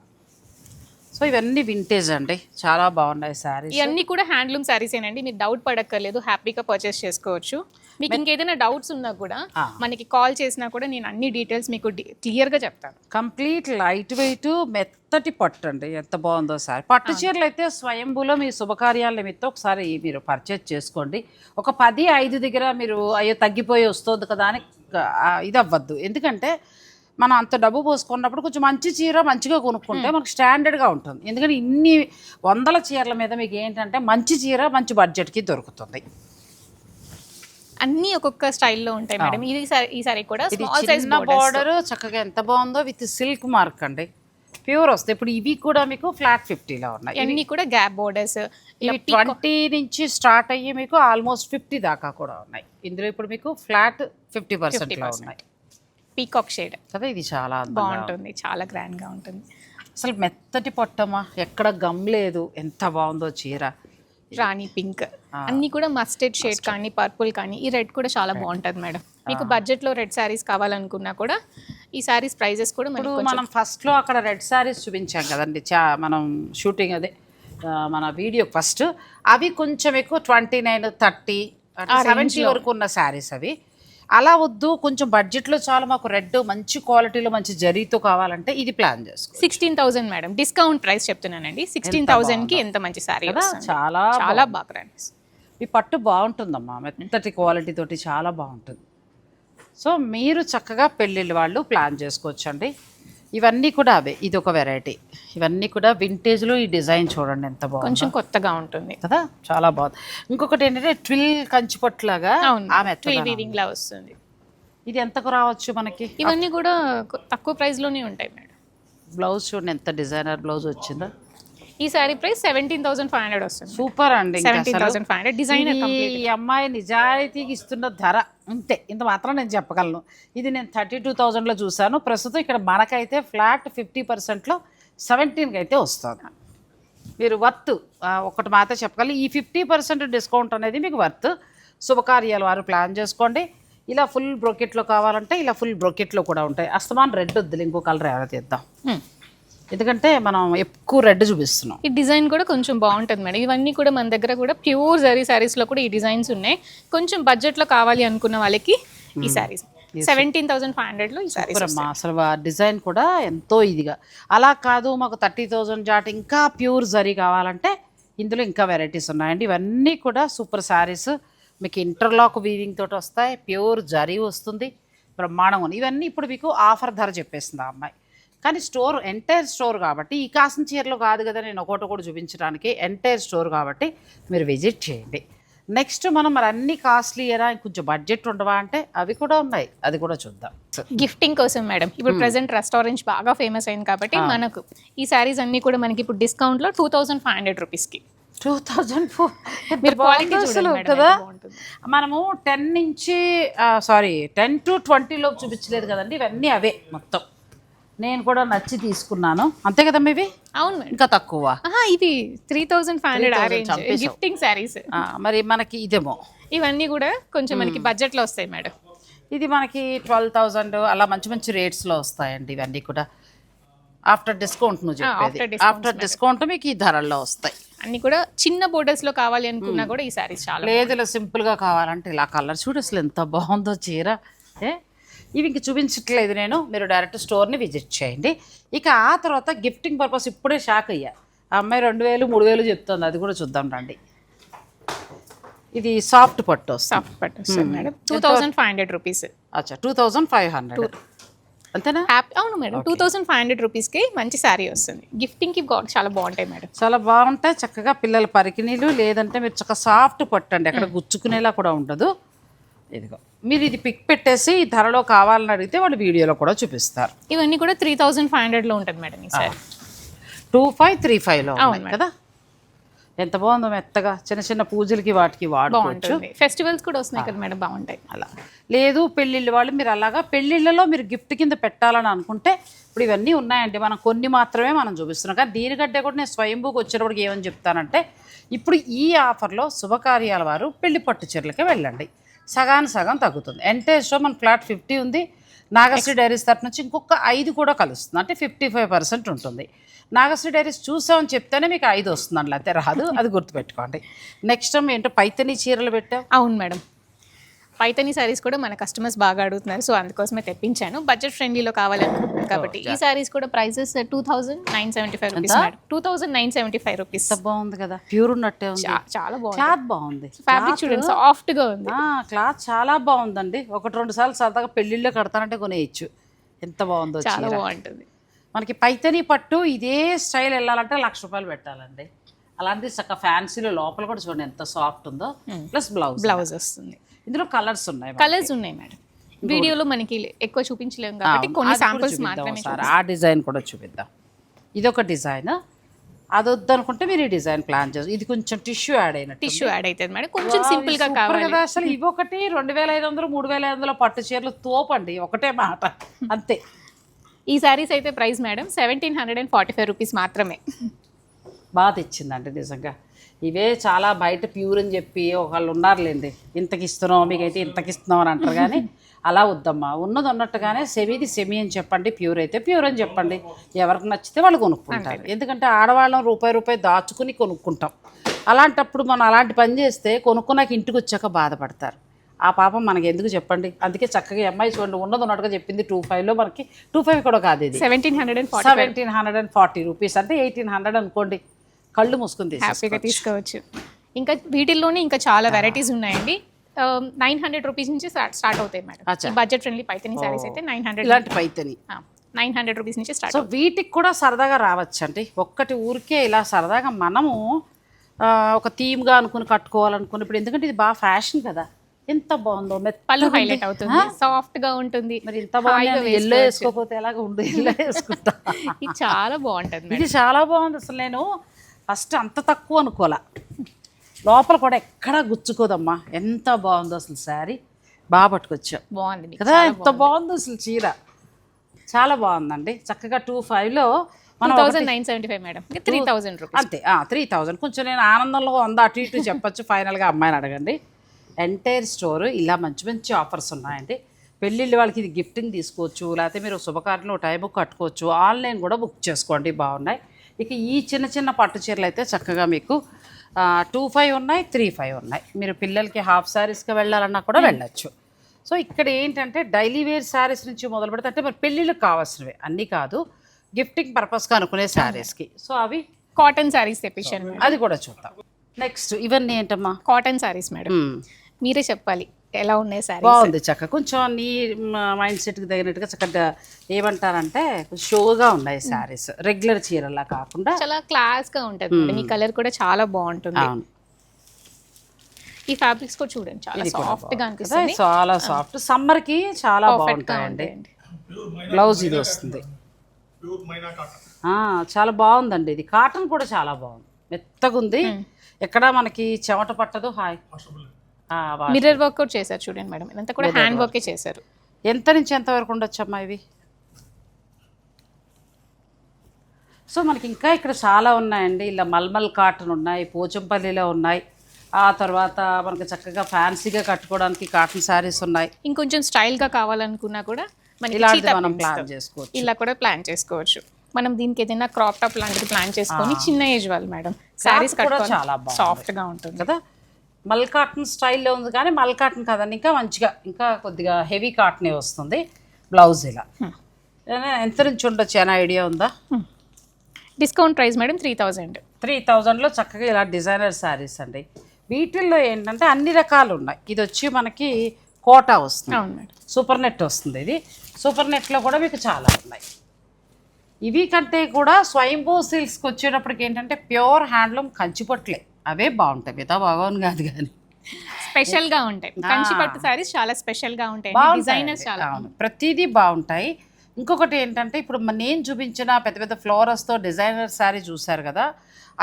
సో ఇవన్నీ వింటేజ్ అండి, చాలా బాగున్నాయి శారీస్. ఇవన్నీ కూడా హ్యాండ్లూమ్ శారీసేనండి, మీరు డౌట్ పడక్కర్లేదు, హ్యాపీగా పర్చేస్ చేసుకోవచ్చు. మీకు ఇంకేదైనా డౌట్స్ ఉన్నా కూడా మనకి కాల్ చేసినా కూడా నేను అన్ని డీటెయిల్స్ మీకు క్లియర్గా చెప్తాను. కంప్లీట్ లైట్ వెయిట్ మెత్తటి పట్టు అండి, ఎంత బాగుందో సార్. పట్టు చీరలు అయితే స్వయంభూలో మీ శుభకార్యాల నిమిత్తం ఒకసారి మీరు పర్చేజ్ చేసుకోండి. ఒక 10-5 దగ్గర మీరు అయ్యో తగ్గిపోయి వస్తుంది కదా అని ఇది అవ్వద్దు. ఎందుకంటే మనం అంత డబ్బు పోసుకున్నప్పుడు కొంచెం మంచి చీర మంచిగా కొనుక్కుంటే మనకు స్టాండర్డ్గా ఉంటుంది. ఎందుకంటే ఇన్ని వందల చీరల మీద మీకు ఏంటంటే మంచి చీర మంచి బడ్జెట్కి దొరుకుతుంది. అన్నీ ఒక్కొక్క స్టైల్లో ఉంటాయి మేడం. ఈసారి కూడా ఇది స్మాల్ సైజ్ చిన్న బార్డర్ చక్కగా ఎంత బాగుందో విత్ సిల్క్ మార్క్ అండి, ప్యూర్ వస్తాయి. ఇప్పుడు ఇవి కూడా మీకు ఫ్లాట్ 50లో ఉన్నాయి. అన్నీ కూడా గ్యాప్ బోర్డర్స్, ఇవి 20 నుంచి స్టార్ట్ అయ్యి మీకు ఆల్మోస్ట్ 50 దాకా కూడా ఉన్నాయి. ఇందులో ఇప్పుడు మీకు ఫ్లాట్ 50%లో ఉన్నాయి. పీకాక్ షేడ్ కదా, ఇది చాలా బాగుంటుంది, చాలా గ్రాండ్గా ఉంటుంది. అసలు మెత్తటి పొట్టమా, ఎక్కడ గమ్ లేదు, ఎంత బాగుందో చీర. రాణి పింక్, అన్నీ కూడా మస్టర్డ్ షేడ్ కానీ పర్పుల్ కానీ, ఈ రెడ్ కూడా చాలా బాగుంటుంది మేడం. మీకు బడ్జెట్లో రెడ్ శారీస్ కావాలనుకున్నా కూడా ఈ శారీస్ ప్రైజెస్ కూడా ఇప్పుడు మనం ఫస్ట్లో అక్కడ రెడ్ శారీస్ చూపించాం కదండి, మనం షూటింగ్ అదే మన వీడియో ఫస్ట్, అవి కొంచెం ఎక్కువ 29, 30, 70 వరకు ఉన్న శారీస్ అవి. అలా వద్దు, కొంచెం బడ్జెట్లో చాలా మాకు రెడ్ మంచి క్వాలిటీలో మంచి జరీతో కావాలంటే ఇది ప్లాన్ చేసుకో. 16,000 మేడం, డిస్కౌంట్ ప్రైస్ చెప్తున్నానండి. 16,000కి ఎంత మంచి శారీ, చాలా చాలా బాగా. ఈ పట్టు బాగుంటుందమ్మా, మెత్తటి క్వాలిటీ తోటి చాలా బాగుంటుంది. సో మీరు చక్కగా పెళ్ళిళ్ళ వాళ్ళు ప్లాన్ చేసుకోవచ్చండి. ఇవన్నీ కూడా అవే, ఇది ఒక వెరైటీ. ఇవన్నీ కూడా వింటేజ్లో ఈ డిజైన్ చూడండి ఎంత బాగుంది, కొంచెం కొత్తగా ఉంటుంది కదా, చాలా బాగుంది. ఇంకొకటి ఏంటంటే ట్విల్ కంచిపట్లాగా వీవింగ్ లా వస్తుంది. ఇది ఎంతకు రావచ్చు మనకి? ఇవన్నీ కూడా తక్కువ ప్రైస్లోనే ఉంటాయి మేడం. బ్లౌజ్ చూడండి ఎంత డిజైనర్ బ్లౌజ్ వచ్చిందో. ఈ సారీ ప్రైస్ 17,500 వస్తుంది. సూపర్ అండి, 17,500 డిజైనర్. ఈ అమ్మాయి నిజాయితీకి ఇస్తున్న ధర అంతే, ఇంత మాత్రం నేను చెప్పగలను. ఇది నేను 32,000లో చూశాను. ప్రస్తుతం ఇక్కడ మనకైతే ఫ్లాట్ 50%లో 17కి అయితే వస్తుంది. మీరు వర్త్ ఒకటి మాత్రం చెప్పగలను, ఈ 50% డిస్కౌంట్ అనేది మీకు వర్త్. శుభకార్యాలు వారు ప్లాన్ చేసుకోండి. ఇలా ఫుల్ బ్రోకెట్లో కావాలంటే ఇలా ఫుల్ బ్రోకెట్లో కూడా ఉంటాయి. అస్తమాన్ రెడ్ వద్దులు, ఇంకో కలర్ ఏమైనా తీద్దాం, ఎందుకంటే మనం ఎక్కువ రెడ్ చూపిస్తున్నాం. ఈ డిజైన్ కూడా కొంచెం బాగుంటుంది మేడం. ఇవన్నీ కూడా మన దగ్గర కూడా ప్యూర్ జరీ శారీస్లో కూడా ఈ డిజైన్స్ ఉన్నాయి. కొంచెం బడ్జెట్లో కావాలి అనుకున్న వాళ్ళకి ఈ శారీస్ 17,500లో ఈ శారీస్. అసలు డిజైన్ కూడా ఎంతో ఇదిగా, అలా కాదు మాకు 30,000 జాట్ ఇంకా ప్యూర్ జరీ కావాలంటే ఇందులో ఇంకా వెరైటీస్ ఉన్నాయండి. ఇవన్నీ కూడా సూపర్ శారీస్, మీకు ఇంటర్లాక్ వీవింగ్ తోటి వస్తాయి, ప్యూర్ జరీ వస్తుంది, బ్రహ్మాండం ఉంది. ఇవన్నీ ఇప్పుడు మీకు ఆఫర్ ధర చెప్పేస్తుంది ఆ అమ్మాయి. కానీ స్టోర్ ఎంటైర్ స్టోర్ కాబట్టి ఈ కాసిన చీరలు కాదు కదా నేను ఒకటి చూపించడానికి, ఎంటైర్ స్టోర్ కాబట్టి మీరు విజిట్ చేయండి. నెక్స్ట్ మనం మరి అన్ని కాస్ట్లీ అయినా కొంచెం బడ్జెట్ ఉండవా అంటే అవి కూడా ఉన్నాయి, అది కూడా చూద్దాం. గిఫ్టింగ్ కోసం మేడం, ఇప్పుడు ప్రెసెంట్ రెస్టారెంట్ బాగా ఫేమస్ అయింది కాబట్టి మనకు ఈ శారీస్ అన్నీ కూడా మనకి ఇప్పుడు డిస్కౌంట్లో 2,500 రూపీస్కి. 2,004 కదా. మనము 10 to 20 లోపు చూపించలేదు కదండి, ఇవన్నీ అవే మొత్తం. నేను కూడా నచ్చి తీసుకున్నాను అంతే కదమ్మా. ఇవి అవును, ఇంకా తక్కువ. ఇది 3,500 గిఫ్టింగ్ శారీస్. మరి మనకి ఇదేమో ఇవన్నీ కూడా కొంచెం మనకి బడ్జెట్లో వస్తాయి మేడం. ఇది మనకి 12,000 అలా మంచి మంచి రేట్స్లో వస్తాయండి. ఇవన్నీ కూడా ఆఫ్టర్ డిస్కౌంట్ నువ్వు చెప్పేది, ఆఫ్టర్ డిస్కౌంట్ మీకు ఈ ధరల్లో వస్తాయి. అన్ని కూడా చిన్న బోర్డర్స్లో కావాలి అనుకున్నా కూడా ఈ శారీస్ చాలా. లేదు ఇలా సింపుల్గా కావాలంటే ఇలా కలర్ చూడు అసలు ఎంత బాగుందో చీర. ఇవి ఇంక చూపించట్లేదు నేను, మీరు డైరెక్ట్ స్టోర్ని విజిట్ చేయండి. ఇక ఆ తర్వాత గిఫ్టింగ్ పర్పస్ ఇప్పుడే షాక్ అయ్యా, ఆ అమ్మాయి 2,000, 3,000 చెప్తుంది, అది కూడా చూద్దాం రండి. ఇది సాఫ్ట్ పట్టు వస్తుంది మేడం, 2,500 రూపీస్. అచ్చా 2,500 అంతేనా? అవును మేడం, 2,500 రూపీస్కి మంచి శారీ వస్తుంది. గిఫ్టింగ్కి చాలా బాగుంటాయి మేడం, చాలా బాగుంటాయి. చక్కగా పిల్లల పరికిణీలు, లేదంటే మీరు చక్కగా సాఫ్ట్ పట్టు అండి, అక్కడ గుచ్చుకునేలా కూడా ఉండదు. ఇదిగో మీరు ఇది పిక్ పెట్టేసి ధరలో కావాలని అడిగితే వాళ్ళు వీడియోలో కూడా చూపిస్తారు. ఇవన్నీ కూడా 3,500లో ఉంటుంది మేడం ఈ సారీ. 2,535లో కదా. ఎంత బాగుందో మెత్తగా, చిన్న చిన్న పూజలకి వాటికి వాడుకోవచ్చు. ఫెస్టివల్స్ కూడా వస్తున్నాయి కదా మేడం, బాగుంటాయి. అలా లేదు పెళ్ళిళ్ళ వాళ్ళు మీరు అలాగా పెళ్ళిళ్ళలో మీరు గిఫ్ట్ కింద పెట్టాలని అనుకుంటే ఇప్పుడు ఇవన్నీ ఉన్నాయండి. మనం కొన్ని మాత్రమే మనం చూపిస్తున్నాం. కానీ దీనికంటే కూడా నేను స్వయంభూకి వచ్చేటప్పటికి ఏమని చెప్తానంటే, ఇప్పుడు ఈ ఆఫర్లో శుభకార్యాల వారు పెళ్లి పట్టు చీరలకే వెళ్ళండి, సగం తగ్గుతుంది. ఎంటైర్ షో మన ఫ్లాట్ 50 ఉంది. నాగశ్రీ డైరీస్ తరఫు నుంచి ఇంకొక 5 కూడా కలుస్తుంది, అంటే 55% ఉంటుంది. నాగశ్రీ డైరీస్ చూసామని చెప్తేనే మీకు 5 వస్తుందండి, లేకపోతే రాదు, అది గుర్తుపెట్టుకోండి. నెక్స్ట్ టైం ఏంటో పైతని చీరలు పెట్టావు. అవును మేడం, పైతని సారీస్ కూడా మన కస్టమర్స్ బాగా అడుగుతున్నారు, సో అందుకోసమే తెప్పించాను. బడ్జెట్ ఫ్రెండ్లీలో కావాలనుకుంటున్నాను కాబట్టి ఈ సారీస్ కూడా ప్రైసెస్ 2975 రూపీస్ మేడం. 2975 రూపీస్. బాగుంది కదా, ప్యూర్ ఉన్నట్టే ఉంది. చాలా బాగుంది. క్లాత్ బాగుంది, ఫ్యాబ్రిక్ చూడండి సాఫ్ట్ గా ఉంది. క్లాత్ చాలా బాగుందండి. 1-2 సార్లు సరదాగా పెళ్లిళ్ళు కడతానంటే కొనేయచ్చు. ఎంత బాగుందో, చాలా బాగుంటుంది. మనకి పైతని పట్టు ఇదే స్టైల్ వెళ్ళాలంటే ₹1,00,000 పెట్టాలండి. అలాంటి చక్క ఫ్యాన్సీలో లోపల కూడా చూడండి ఎంత సాఫ్ట్ ఉందో. ప్లస్ బ్లౌజ్ వస్తుంది. ఇందులో కలర్స్ ఉన్నాయి మేడం. వీడియోలో మనకి ఎక్కువ చూపించలేము కాబట్టి కొన్ని శాంపిల్స్ మాత్రమే. ఆ డిజైన్ కూడా చూపిద్దాం. ఇది ఒక డిజైన్, అది వద్దనుకుంటే మీరు ఈ డిజైన్ ప్లాన్ చేస్తారు. ఇది కొంచెం టిష్యూ యాడ్ అవుతుంది మేడం, కొంచెం సింపుల్ గా కావాలి కదా. అసలు ఇవి ఒకటి 2,500 3,500 పట్టు చీరలు తోపండి, ఒకటే మాట అంతే. ఈ సారీస్ అయితే ప్రైస్ మేడం 1,745 రూపీస్ మాత్రమే. బాగా తెచ్చిందండి నిజంగా. ఇవే చాలా బయట ప్యూర్ అని చెప్పి ఒకళ్ళు ఉన్నారులేండి, ఇంతకి ఇస్తున్నాం మీకైతే ఇంతకి ఇస్తున్నాం అని అంటారు. కానీ అలా వద్దమ్మా, ఉన్నది ఉన్నట్టుగానే సెమీ అని చెప్పండి, ప్యూర్ అయితే ప్యూర్ అని చెప్పండి. ఎవరికి నచ్చితే వాళ్ళు కొనుక్కుంటారు. ఎందుకంటే ఆడవాళ్ళం రూపాయి దాచుకుని కొనుక్కుంటాం. అలాంటప్పుడు మనం అలాంటి పని చేస్తే కొనుక్కున్నాక ఇంటికి వచ్చాక బాధపడతారు. ఆ పాపం మనకి ఎందుకు చెప్పండి. అందుకే చక్కగా అమ్మాయి చూడండి ఉన్నది ఉన్నట్టుగా చెప్పింది. 25లో మనకి 25 కూడా కాదు, ఇది 1,740 రూపీస్ అంటే 1,800 అనుకోండి. కళ్ళు మూసుకుని హ్యాపీగా తీసుకోవచ్చు. ఇంకా వీటిల్లోనే ఇంకా చాలా వెరైటీస్ ఉన్నాయండి. 900 రూపీస్ నుంచి స్టార్ట్ అవుతాయి madam. Budget friendly Paithani saris అయితే 900. ఇలాంటి పైతని 900 రూపీస్ నుంచి స్టార్ట్. సో వీటికి కూడా సరదాగా రావచ్చు అండి. ఒక్కటి ఊరికే ఇలా సరదాగా మనము ఒక థీమ్గా అనుకుని కట్టుకోవాలనుకుని ఇప్పుడు, ఎందుకంటే ఇది బాగా ఫ్యాషన్ కదా. ఎంత బాగుందో, పళ్ళు హైలైట్ అవుతుంది, సాఫ్ట్ గా ఉంటుంది. మరి ఇంత బాగుంది. ఎల్లో వేసుకోకపోతే ఎలాగ ఉండు, ఎల్లో వేసుకుంటా. ఇది చాలా బాగుంటుంది, ఇది చాలా బాగుంది. అసలు నేను ఫస్ట్ అంత తక్కువ అనుకోలే, లోపల కూడా ఎక్కడా గుచ్చుకోదమ్మా. ఎంత బాగుందో అసలు శారీ, బాగా పట్టుకొచ్చా. బాగుంది కదా, ఎంత బాగుందో అసలు చీర, చాలా బాగుందండి. చక్కగా 25లో 2,975 మేడం, 3,000 రూపీస్ అంతే. 3,000 కొంచెం నేను ఆనందంలో ఉందా అటు ఇటు చెప్పచ్చు. ఫైనల్గా అమ్మాయిని అడగండి. ఎంటైర్ స్టోర్ ఇలా మంచి మంచి ఆఫర్స్ ఉన్నాయండి. పెళ్ళిళ్ళు వాళ్ళకి ఇది గిఫ్టింగ్ తీసుకోవచ్చు, లేకపోతే మీరు శుభకార్యంలో టైం బుక్ కట్టుకోవచ్చు. ఆన్లైన్ కూడా బుక్ చేసుకోండి, బాగున్నాయి. ఇక ఈ చిన్న చిన్న పట్టు చీరలు అయితే చక్కగా మీకు 25 ఉన్నాయి, 35 ఉన్నాయి. మీరు పిల్లలకి హాఫ్ శారీస్కి వెళ్ళాలన్నా కూడా వెళ్ళచ్చు. సో ఇక్కడ ఏంటంటే డైలీ వేర్ శారీస్ నుంచి మొదలు పెడితే, అంటే మరి పెళ్ళిళ్ళకి కావాల్సినవి అన్నీ కాదు, గిఫ్టింగ్ పర్పస్గా అనుకునే శారీస్కి. సో అవి కాటన్ శారీస్ తెప్పించాను, అది కూడా చూద్దాం. నెక్స్ట్ ఇవన్నీ ఏంటమ్మా? Cotton saris madam. మీరే చెప్పాలి ఎలా ఉన్నాయి శారీస్. బాగుంది చక్కగా, కొంచెం నీ మైండ్ సెట్కి తగినట్టుగా చక్కగా ఏమంటారంటే షోగా ఉన్నాయి శారీస్. రెగ్యులర్ చీరలా కాకుండా చాలా క్లాస్గా ఉంటుంది. ఈ కలర్ కూడా చాలా బాగుంటుంది. ఈ ఫ్యాబ్రిక్స్ కూడా చూడండి చాలా సాఫ్ట్గా అనిపిస్తుంది. చాలా సాఫ్ట్, సమ్మర్కి చాలా బాగుంటాయండి. బ్లౌజ్ ఇది వస్తుంది, చాలా బాగుందండి. ఇది కాటన్ కూడా చాలా బాగుంది, మెత్తగా ఉంది, ఎక్కడ మనకి చెమట పట్టదు. హాయ్, మిర్రర్ వర్క్ కూడా చేశారు చూడండి మేడం, ఇదంతా కూడా హ్యాండ్ వర్కే చేశారు. ఎంత నుంచి ఎంత వరకు ఉండొచ్చమ్మా ఇవి? సో మనకి ఇంకా ఇక్కడ చాలా ఉన్నాయండి. ఇలా మల్మల్ కాటన్ ఉన్నాయి, పోచంపల్లిలో ఉన్నాయి. ఆ తర్వాత మనకి చక్కగా ఫ్యాన్సీగా కట్టుకోవడానికి కాటన్ శారీస్ ఉన్నాయి. ఇంకొంచెం స్టైల్గా కావాలనుకున్నా కూడా ఇలాంటిది మనం ప్లాన్ చేసుకోవచ్చు. ఇలా కూడా ప్లాన్ చేసుకోవచ్చు. మనం దీనికి ఏదైనా క్రాప్ టాప్ లాంటిది ప్లాన్ చేసుకొని చిన్న ఏజ్ వాళ్ళు మేడం శారీస్ కట్టుకోవాలి, చాలా సాఫ్ట్గా ఉంటుంది కదా. మల్ కాటన్ స్టైల్లో ఉంది, కానీ మల్ కాటన్ కదండి, ఇంకా మంచిగా ఇంకా కొద్దిగా హెవీ కాటనే వస్తుంది. బ్లౌజ్ ఇలా ఎంత నుంచి ఉండొచ్చు అని ఐడియా ఉందా? Discount price madam 3,000. 3,000లో చక్కగా ఇలా డిజైనర్ శారీస్ అండి. వీటిల్లో ఏంటంటే అన్ని రకాలు ఉన్నాయి. ఇది వచ్చి మనకి కోటా వస్తుంది, అవును మేడం, సూపర్ నెట్ వస్తుంది. ఇది సూపర్ నెట్లో కూడా మీకు చాలా ఉన్నాయి. ఇవి కంటే కూడా స్వయంభూ సిల్క్స్కి వచ్చేటప్పటికి ఏంటంటే ప్యూర్ హ్యాండ్లూమ్ కంచిపట్లే, అవే బాగుంటాయి. మిగతా బాగోని కాదు, కానీ స్పెషల్గా ఉంటాయి. కంచిపట్టు శారీస్ చాలా స్పెషల్గా ఉంటాయి, డిజైనర్స్ చాలా ప్రతిదీ బాగుంటాయి. ఇంకొకటి ఏంటంటే ఇప్పుడు నేను చూపించిన పెద్ద పెద్ద ఫ్లోరస్తో డిజైనర్ శారీ చూశారు కదా,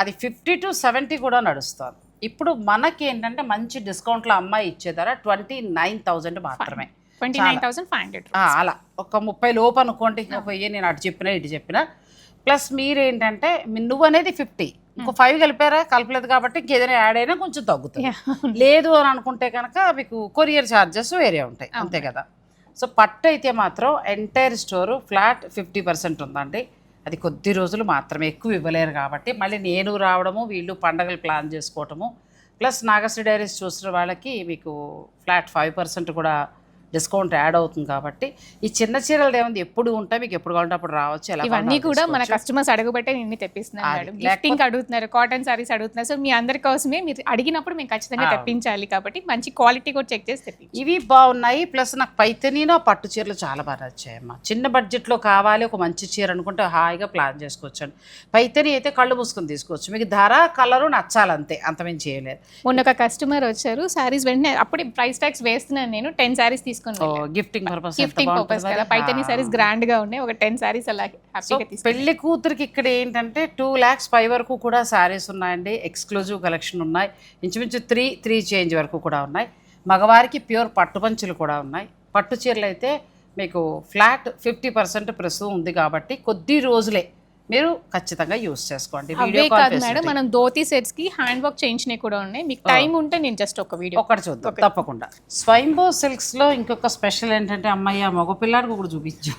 అది 50 to 70 కూడా నడుస్తుంది. ఇప్పుడు మనకి ఏంటంటే మంచి డిస్కౌంట్లో అమ్మాయి ఇచ్చే ధర 29,000 మాత్రమే. 29,500. అలా ఒక 30 లోపు అనుకోండి. ఒక నేను అటు చెప్పినా ఇటు చెప్పినా. ప్లస్ మీరేంటంటే నువ్వు అనేది 50, ఇంకో 5 కలిపారా, కలపలేదు కాబట్టి ఇంకేదైనా యాడ్ అయినా కొంచెం తగ్గుతుంది. లేదు అని అనుకుంటే కనుక మీకు కొరియర్ ఛార్జెస్ వేరే ఉంటాయి, అంతే కదా. సో పట్టు అయితే మాత్రం ఎంటైర్ స్టోరు ఫ్లాట్ 50% ఉందండి. అది కొద్ది రోజులు మాత్రమే, ఎక్కువ ఇవ్వలేరు కాబట్టి. మళ్ళీ నేను రావడము, వీళ్ళు పండగలు ప్లాన్ చేసుకోవటము, ప్లస్ నాగశ్రీ డైరీస్ చూసిన వాళ్ళకి మీకు ఫ్లాట్ 5% కూడా డిస్కౌంట్ యాడ్ అవుతుంది. కాబట్టి ఈ చిన్న చీరలు ఏముంది, ఎప్పుడు ఉంటాయి, మీకు ఎప్పుడు కావాలంటే అప్పుడు రావచ్చు. ఇవన్నీ కూడా మన కస్టమర్స్ అడగబట్టే నేను తెప్పిస్తున్నాను మేడం. గిఫ్టింగ్ అడుగుతున్నారు, కాటన్ సారీస్ అడుగుతున్నారు. సో మీ అందరి కోసమే మీరు అడిగినప్పుడు మేము ఖచ్చితంగా తెప్పించాలి కాబట్టి మంచి క్వాలిటీ కూడా చెక్ చేసి తెప్పించాలి. ఇవి బాగున్నాయి. ప్లస్ నాకు పైతనీలో పట్టు చీరలు చాలా బాగా నచ్చాయమ్మా. చిన్న బడ్జెట్లో కావాలి ఒక మంచి చీర అనుకుంటే హాయిగా ప్లాన్ చేసుకోవచ్చండి. పైతని అయితే కళ్ళు మూసుకొని తీసుకోవచ్చు, మీకు ధర కలరు నచ్చాలంతే, అంతమేం చేయలేదు. మొన్న ఒక కస్టమర్ వచ్చారు, సారీస్ వెంటనే అప్పుడే ప్రైస్ ట్యాక్స్ వేస్తున్నాను నేను, 10 సారీస్ తీసుకుని గిఫ్టింగ్ పర్పస్ కదా. పైతని సారీస్ గ్రాండ్ గా ఉన్నాయి, ఒక 10 సారీస్ అలా హ్యాపీగా తీసుకు. పెళ్లి కూతురికి ఇక్కడ ఏంటంటే 2 lakhs పై వరకు కూడా సారీస్ ఉన్నాయండి. ఎక్స్క్లూజివ్ కలెక్షన్ ఉన్నాయి, ఇంచుమించు 3 చేంజ్ వరకు కూడా ఉన్నాయి. మగవారికి ప్యూర్ పట్టు పంచులు కూడా ఉన్నాయి. పట్టు చీరలు అయితే మీకు ఫ్లాట్ 50% ప్రస్తుతం ఉంది కాబట్టి కొద్ది రోజులే మీరు ఖచ్చితంగా యూస్ చేసుకోండి. వీడియో కాల్ మేడం, మనం ధోతి సెట్స్ కి హ్యాండ్ వర్క్ చేయించినవి కూడా ఉన్నాయి. మీకు టైం ఉంటే నేను జస్ట్ ఒక వీడియో ఒకటి చూద్దాం తప్పకుండా. స్వయంభూ సిల్క్స్ లో ఇంకొక స్పెషల్ ఏంటంటే, అమ్మాయి మగపిల్లాడికి ఒకటి చూపించు.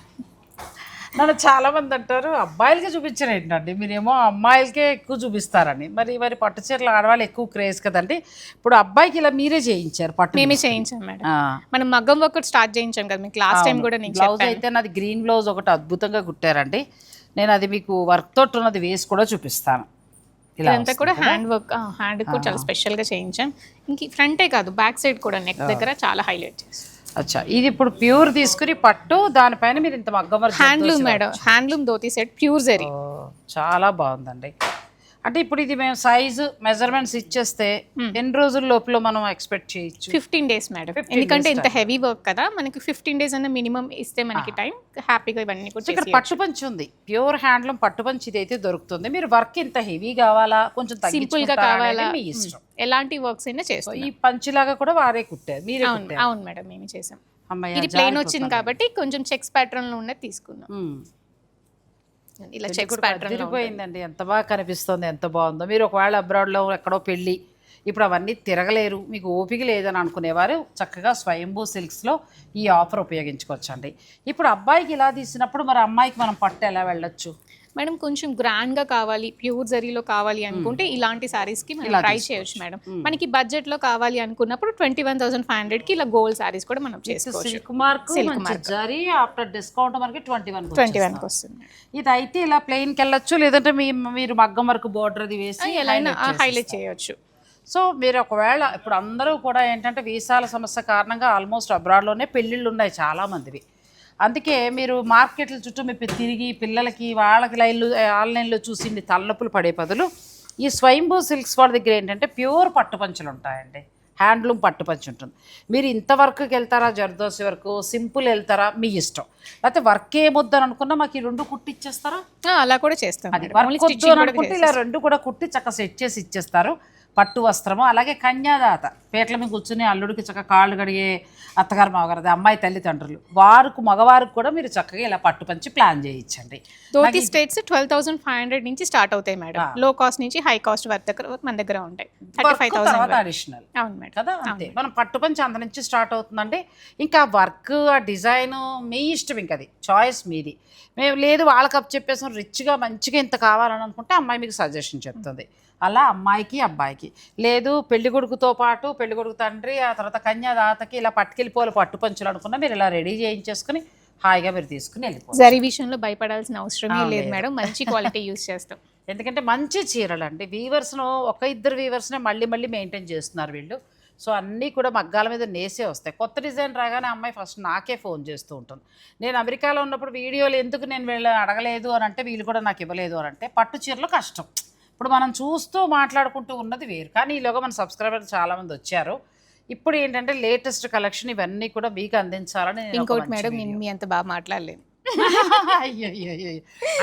నన్ను చాలా మంది అంటారు అబ్బాయిలకే చూపించారు ఏంటండి, మీరేమో అమ్మాయిలకే ఎక్కువ చూపిస్తారని. మరి పట్టు చీరలు ఆడవాళ్ళు ఎక్కువ క్రేజ్ కదండి. ఇప్పుడు అబ్బాయికి ఇలా మీరే చేయించారు పట్టు? మేమే చేయించాం మేడం. మనం మగ్గం వర్క్ స్టార్ట్ చేయించాం కదా మీకు లాస్ట్ టైం కూడా. బ్లౌజ్ అయితే నాది గ్రీన్ బ్లౌజ్ ఒకటి అద్భుతంగా కుట్టారండి. నేను అది మీకు వర్క్ తోటి ఉన్నది వేసి కూడా చూపిస్తాను. ఇదంతా కూడా హ్యాండ్ వర్క్, హ్యాండ్ కూడా చాలా స్పెషల్గా చేయించాం. ఇంక ఫ్రంటే కాదు, బ్యాక్ సైడ్ కూడా నెక్ దగ్గర చాలా హైలైట్ చేస్తాం. అచ్చా, ఇది ఇప్పుడు ప్యూర్ తీసుకుని పట్టు, దానిపైన మీరు ఇంత మగ్గం work. Handloom madam, handloom dhoti set pure zari. చాలా బాగుందండి. అంటే ఇప్పుడు ఇది మేము సైజు మెజర్మెంట్స్ ఇచ్చేస్తే ఎన్ని రోజుల లోపల మనం ఎక్స్పెక్ట్ చేయొచ్చు? 15 days మేడం, ఎందుకంటే ఇంత హెవీ వర్క్ కదా, మనకి 15 days అన్న మినిమం ఇస్తే మనకి టైం హ్యాపీగా ఇవన్నీ కూడా. ఇక్కడ పట్టు పంచి ఉంది, ప్యూర్ హ్యాండ్లూమ్ పట్టు పంచి ఇది అయితే దొరుకుతుంది. మీరు వర్క్ ఇంత హెవీ కావాలా, కొంచెం సింపుల్ గా కావాలా, మీ ఇష్టం, ఎలాంటి వర్క్స్ అయినా చేస్తాం. ఈ పంచిలాగా కూడా వారే కుట్టారు మీరే? అవును మేడం, మేము చేసాం. ఇది ప్లెయిన్ వచ్చింది కాబట్టి కొంచెం చెక్స్ ప్యాటర్న్ లో ఉన్నది తీసుకున్నాం. ఇలా చెక్స్ ప్యాటర్న్ తిరిగిపోయిందండి, ఎంత బాగా కనిపిస్తుంది, ఎంత బాగుందో. మీరు ఒకవేళ అబ్రాడ్లో ఎక్కడో పెళ్ళి, ఇప్పుడు అవన్నీ తిరగలేరు, మీకు ఓపిక లేదని అనుకునేవారు చక్కగా స్వయంభూ సిల్క్స్లో ఈ ఆఫర్ ఉపయోగించుకోవచ్చండి. ఇప్పుడు అబ్బాయికి ఇలా తీసినప్పుడు మరి అమ్మాయికి మనం పట్టు ఎలా వెళ్ళొచ్చు మేడం? కొంచెం గ్రాండ్ గా కావాలి, ప్యూర్ జరీలో కావాలి అనుకుంటే ఇలాంటి సారీస్ కి మనం ట్రై చేయొచ్చు మేడం. మనకి బడ్జెట్ లో కావాలి అనుకున్నప్పుడు 21,500 కి ఇలా గోల్డ్ సారీస్ కూడా మనం చేసుకోవచ్చు. Silk mark zari after discount మనకి 21 వస్తుంది. ఇది అయితే ఇలా ప్లెయిన్ కి వెళ్ళొచ్చు, లేదంటే మీరు మగ్గం వరకు బోర్డర్ అది వేసి ఎలా హైలైట్ చేయొచ్చు. సో మీరు ఒకవేళ ఇప్పుడు అందరూ కూడా ఏంటంటే వీసాల సమస్య కారణంగా ఆల్మోస్ట్ అబ్రాడ్లోనే పెళ్ళిళ్ళు ఉన్నాయి చాలామందివి. అందుకే మీరు మార్కెట్ల చుట్టూ మీరు తిరిగి పిల్లలకి వాళ్ళకి ఆన్లైన్లో చూసి తలనొప్పులు పడే బదులు ఈ స్వయంభూ సిల్క్స్ వాళ్ళ దగ్గర ఏంటంటే ప్యూర్ పట్టు పంచులు ఉంటాయండి, హ్యాండ్లూమ్ పట్టు పంచి ఉంటుంది. మీరు ఇంత వర్క్కి వెళ్తారా, జర్దోసి వరకు సింపుల్ వెళ్తారా మీ ఇష్టం, లేకపోతే వర్క్ ఏమొద్దని అనుకున్నా మాకు ఈ 2 కుట్టి ఇచ్చేస్తారా, అలా కూడా చేస్తాం. అది వర్క్ వద్దు అని అనుకుంటే ఇలా 2 కూడా కుట్టి చక్కగా సెట్ చేసి ఇచ్చేస్తారు. పట్టు వస్త్రము, అలాగే కన్యాదాత పేట్ల మీద కూర్చుని అల్లుడికి చక్కగా కాళ్ళు కడిగే అత్తగారు మావగారు, అమ్మాయి తల్లిదండ్రులు, మగవారికి కూడా మీరు చక్కగా ఇలా పట్టు పంచి ప్లాన్ చేయించండి. ధోతి స్టేట్స్ 12,500 నుంచి స్టార్ట్ అవుతాయి మేడం. లో కాస్ట్ నుంచి హై కాస్ట్ వరకు మన దగ్గర ఉంటాయి. 35,000 అడిషనల్. అవును మేడం కదా, అంతే. మనం పట్టు పంచి అంత నుంచి స్టార్ట్ అవుతుందండి. ఇంకా వర్క్, ఆ డిజైన్ మీ ఇష్టం, ఇంకా అది చాయిస్ మీది. మేము లేదు వాళ్ళకి అప్ చెప్పేసాం రిచ్గా మంచిగా ఇంత కావాలని అనుకుంటే అమ్మాయి మీకు సజెషన్ చెప్తుంది. అలా అమ్మాయికి అబ్బాయికి లేదు, పెళ్లి కొడుకుతో పాటు పెళ్లి కొడుకు తండ్రి, ఆ తర్వాత కన్యాదాతకి ఇలా పట్టుకెళ్ళిపోవాలి పట్టు పంచులు అనుకున్నా మీరు ఇలా రెడీ చేయించేసుకుని హాయిగా మీరు తీసుకుని వెళ్ళిపోవాలి. జరీ విషయంలో భయపడాల్సిన అవసరమే లేదు మేడం, మంచి క్వాలిటీ యూజ్ చేస్తాం. ఎందుకంటే మంచి చీరలు అండి, వీవర్స్ను 1-2 వీవర్స్నే మళ్ళీ మెయింటైన్ చేస్తున్నారు వీళ్ళు. సో అన్నీ కూడా మగ్గాల మీద నేసే వస్తాయి. కొత్త డిజైన్ రాగానే అమ్మాయి ఫస్ట్ నాకే ఫోన్ చేస్తూ ఉంటుంది. నేను అమెరికాలో ఉన్నప్పుడు వీడియోలు ఎందుకు నేను వీళ్ళని అడగలేదు అని అంటే, వీళ్ళు కూడా నాకు ఇవ్వలేదు అని అంటే, పట్టు చీరలు కష్టం. ఇప్పుడు మనం చూస్తూ మాట్లాడుకుంటూ ఉన్నది వేరు, కానీ ఈలోగా మన సబ్స్క్రైబర్లు చాలామంది వచ్చారు. ఇప్పుడు ఏంటంటే లేటెస్ట్ కలెక్షన్ ఇవన్నీ కూడా మీకు అందించాలని. ఇంకోటి మేడం, నేను మీ అంత బాగా మాట్లాడలేను. అయ్యో,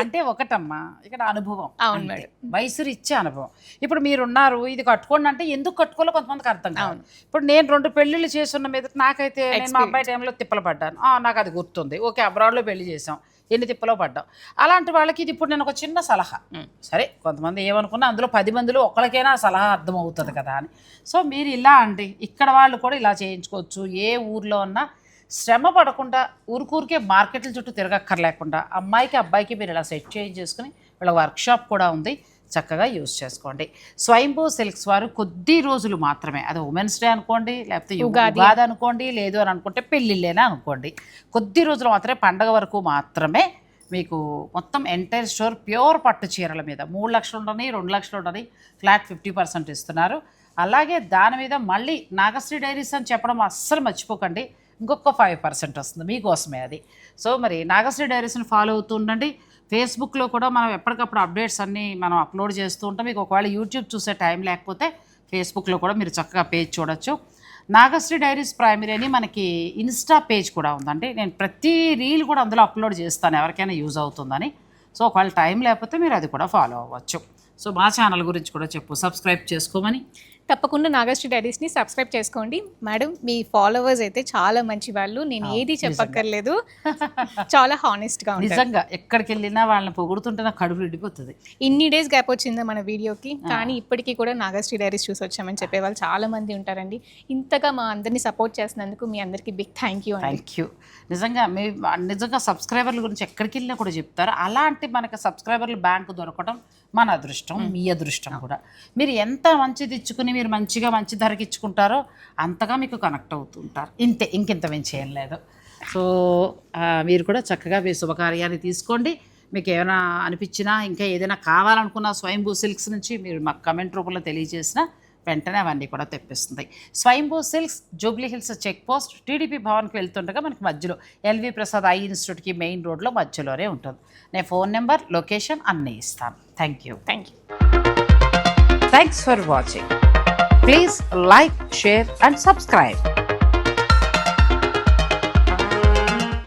అంటే ఒకటమ్మా ఇక్కడ అనుభవం. అవును మేడం, వయసు ఇచ్చే అనుభవం. ఇప్పుడు మీరున్నారు, ఇది కట్టుకోండి అంటే ఎందుకు కట్టుకోవాలో కొంతమందికి అర్థం కాదు. ఇప్పుడు నేను 2 పెళ్ళిళ్ళు చేస్తున్న మీద నాకైతే, నేను మా అబ్బాయి టైంలో తిప్పలు పడ్డాను, నాకు అది గుర్తుంది. ఓకే, అబ్రాడ్లో పెళ్లి చేసాం, ఎన్ని తిప్పలో పడ్డాం. అలాంటి వాళ్ళకి ఇది ఇప్పుడు నేను ఒక చిన్న సలహా, సరే కొంతమంది ఏమనుకున్నా అందులో 10 మందిలో ఒకరికైనా ఆ సలహా అర్థమవుతుంది కదా అని. సో మీరు ఇలా అండి, ఇక్కడ వాళ్ళు కూడా ఇలా చేయించుకోవచ్చు. ఏ ఊర్లో ఉన్నా శ్రమ పడకుండా ఊరికే మార్కెట్ల చుట్టూ తిరగక్కర్లేకుండా అమ్మాయికి అబ్బాయికి మీరు ఇలా సెట్ చేసుకుని వీళ్ళ వర్క్షాప్ కూడా ఉంది, చక్కగా యూజ్ చేసుకోండి. స్వయంభూ సిల్క్స్ వారు కొద్ది రోజులు మాత్రమే, అది ఉమెన్స్ డే అనుకోండి, లేకపోతే ఉగాది అనుకోండి, లేదు అని అనుకుంటే పెళ్ళిళ్ళేనా అనుకోండి, కొద్ది రోజులు మాత్రమే, పండగ వరకు మాత్రమే మీకు మొత్తం ఎంటైర్ స్టోర్ ప్యూర్ పట్టు చీరల మీద 3 లక్షలు ఉండని 2 లక్షలు ఉండని ఫ్లాట్ 50% ఇస్తున్నారు. అలాగే దాని మీద మళ్ళీ నాగశ్రీ డైరీస్ అని చెప్పడం అస్సలు మర్చిపోకండి, ఇంకొక 5% వస్తుంది మీకోసమే అది. సో మరి నాగశ్రీ డైరీస్ని ఫాలో అవుతూ ఉండండి. ఫేస్బుక్లో కూడా మనం ఎప్పటికప్పుడు అప్డేట్స్ అన్నీ మనం అప్లోడ్ చేస్తూ ఉంటాం. మీకు ఒకవేళ యూట్యూబ్ చూసే టైం లేకపోతే ఫేస్బుక్లో కూడా మీరు చక్కగా పేజ్ చూడొచ్చు. నాగశ్రీ డైరీస్ ప్రైమరీ అని మనకి ఇన్స్టా పేజ్ కూడా ఉందండి. నేను ప్రతి రీల్ కూడా అందులో అప్లోడ్ చేస్తాను ఎవరికైనా యూజ్ అవుతుందని. సో ఒకవేళ టైం లేకపోతే మీరు అది కూడా ఫాలో అవ్వచ్చు. సో మా ఛానల్ గురించి కూడా చెప్పు, సబ్స్క్రైబ్ చేసుకోమని. తప్పకుండా నాగశ్రీ డైరీస్ని సబ్స్క్రైబ్ చేసుకోండి మేడం. మీ ఫాలోవర్స్ అయితే చాలా మంచి వాళ్ళు, నేను ఏది చెప్పక్కర్లేదు, చాలా హానెస్ట్గా ఉంటారు. నిజంగా ఎక్కడికి వెళ్ళినా వాళ్ళని పొగుడుతుంటే నాకు కడుపు నిండిపోతుంది. ఇన్ని డేస్ గ్యాప్ వచ్చిందా మన వీడియోకి, కానీ ఇప్పటికీ కూడా నాగశ్రీ డైరీస్ చూసి వచ్చామని చెప్పేవాళ్ళు చాలా మంది ఉంటారండి. ఇంతగా మా అందరినీ సపోర్ట్ చేసినందుకు మీ అందరికీ big thank you. Thank you. నిజంగా సబ్స్క్రైబర్ల గురించి ఎక్కడికి వెళ్ళినా కూడా చెప్తారు. అలాంటి మనకి సబ్స్క్రైబర్లు బ్యాంకు దొరకడం మన అదృష్టం, మీ అదృష్టం కూడా. మీరు ఎంత మంచిది ఇచ్చుకుని మీరు మంచిగా మంచి ధరకి ఇచ్చుకుంటారో అంతగా మీకు కనెక్ట్ అవుతుంటారు. ఇంకెంత మేము చేయలేదు. సో మీరు కూడా చక్కగా మీ శుభకార్యాన్ని తీసుకోండి. మీకు ఏమైనా అనిపించినా ఇంకా ఏదైనా కావాలనుకున్నా స్వయంభూ సిల్క్స్ నుంచి మీరు మాకు కమెంట్ రూపంలో తెలియజేసినా వెంటనే అవన్నీ కూడా తెప్పిస్తుంది. Swayambhu Silks Jubilee Hills check post TDP భవన్కి వెళ్తుండగా మనకి మధ్యలో ఎల్వి ప్రసాద్ ఐ ఇన్స్టిట్యూట్కి మెయిన్ రోడ్లో మధ్యలోనే ఉంటుంది. నేను ఫోన్ నెంబర్, లొకేషన్ అన్నీ ఇస్తాను. Thank you. Thanks for watching. Please like, share and subscribe.